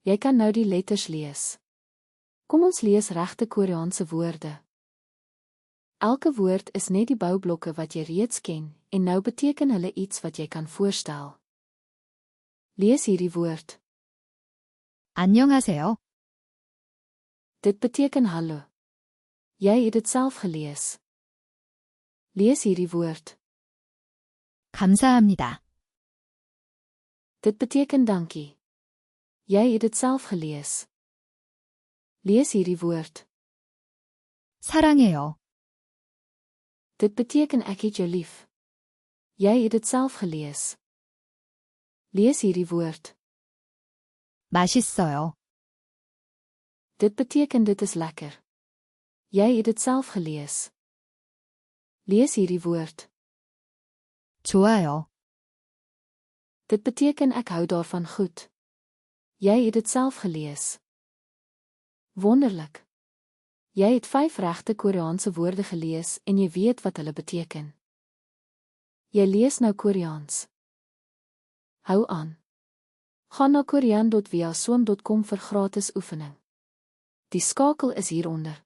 Jy kan nou die letters lees. Kom ons lees regte Koreaanse woorde. Elke woord is net die boublokke wat jy reeds ken, en nou beteken hulle iets wat jy kan voorstel. Lees hierdie woord. 안녕하세요. Dit beteken hallo. Jy het dit self gelees. Lees hierdie woord. 감사합니다. Dit beteken dankie. Jy het dit self gelees. Lees hierdie woord. 사랑해요. Dit beteken ek het jou lief. Jy het dit self gelees. Lees hierdie woord. 맛있어요. Dit beteken dit is lekker. Jy het dit self gelees. Lees hierdie woord. 좋아요. Dit beteken ek hou daarvan goed. Jy het dit self gelees. Wonderlik. Jy het 5 regte Koreaanse woorde gelees en jy weet wat hulle beteken. Jy lees nou Koreaans. Hou aan. Gaan na korean.viasom.com vir gratis oefening. Die skakel is hieronder.